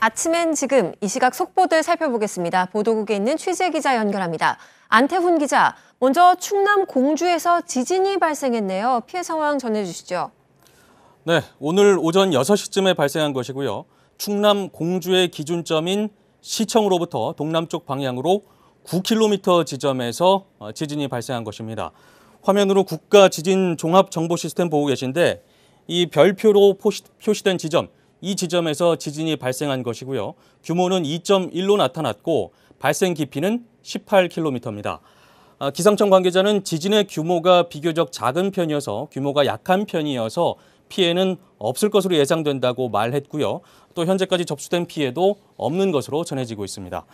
아침엔 지금 이 시각 속보들 살펴보겠습니다. 보도국에 있는 취재 기자 연결합니다. 안태훈 기자, 먼저 충남 공주에서 지진이 발생했네요. 피해 상황 전해주시죠. 네, 오늘 오전 6시쯤에 발생한 것이고요. 충남 공주의 기준점인 시청으로부터 동남쪽 방향으로 9km 지점에서 지진이 발생한 것입니다. 화면으로 국가 지진 종합 정보 시스템 보고 계신데 이 별표로 표시된 지점, 이 지점에서 지진이 발생한 것이고요. 규모는 2.1로 나타났고 발생 깊이는 18km입니다. 기상청 관계자는 지진의 규모가 비교적 작은 편이어서 규모가 약한 편이어서 피해는 없을 것으로 예상된다고 말했고요. 또 현재까지 접수된 피해도 없는 것으로 전해지고 있습니다.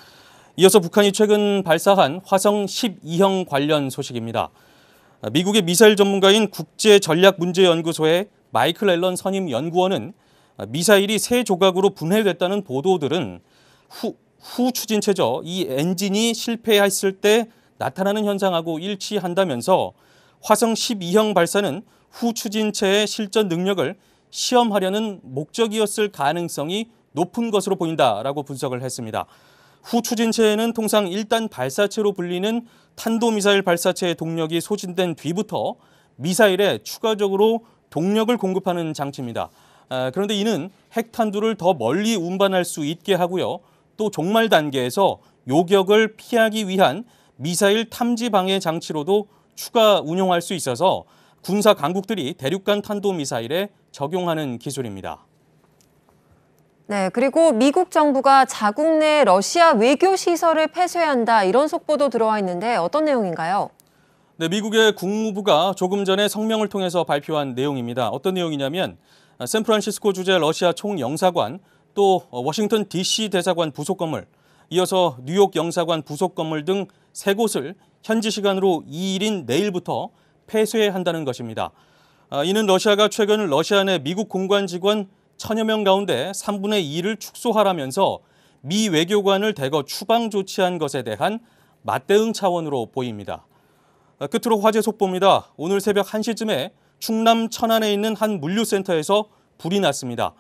이어서 북한이 최근 발사한 화성 12형 관련 소식입니다. 미국의 미사일 전문가인 국제전략문제연구소의 마이클 앨런 선임 연구원은 미사일이 세 조각으로 분해됐다는 보도들은 후 추진체죠. 이 엔진이 실패했을 때 나타나는 현상하고 일치한다면서 화성 12형 발사는 후 추진체의 실전 능력을 시험하려는 목적이었을 가능성이 높은 것으로 보인다라고 분석을 했습니다. 후 추진체에는 통상 1단 발사체로 불리는 탄도미사일 발사체의 동력이 소진된 뒤부터 미사일에 추가적으로 동력을 공급하는 장치입니다. 그런데 이는 핵탄두를 더 멀리 운반할 수 있게 하고요. 또 종말 단계에서 요격을 피하기 위한 미사일 탐지 방해 장치로도 추가 운용할 수 있어서 군사 강국들이 대륙간 탄도미사일에 적용하는 기술입니다. 네, 그리고 미국 정부가 자국 내 러시아 외교 시설을 폐쇄한다 이런 속보도 들어와 있는데 어떤 내용인가요? 네, 미국의 국무부가 조금 전에 성명을 통해서 발표한 내용입니다. 어떤 내용이냐면 샌프란시스코 주재 러시아 총영사관, 또 워싱턴 DC 대사관 부속 건물, 이어서 뉴욕 영사관 부속 건물 등 세 곳을 현지 시간으로 2일인 내일부터 폐쇄한다는 것입니다. 이는 러시아가 최근 러시아 내 미국 공관 직원 1000여 명 가운데 3분의 2를 축소하라면서 미 외교관을 대거 추방 조치한 것에 대한 맞대응 차원으로 보입니다. 끝으로 화재 속보입니다. 오늘 새벽 1시쯤에 충남 천안에 있는 한 물류센터에서 불이 났습니다.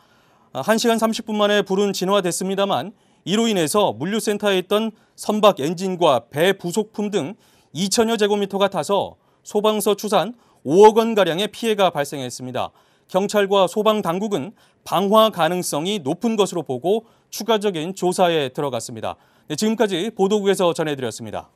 1시간 30분 만에 불은 진화됐습니다만 이로 인해서 물류센터에 있던 선박 엔진과 배 부속품 등 2천여 제곱미터가 타서 소방서 추산 5억 원가량의 피해가 발생했습니다. 경찰과 소방당국은 방화 가능성이 높은 것으로 보고 추가적인 조사에 들어갔습니다. 네, 지금까지 보도국에서 전해드렸습니다.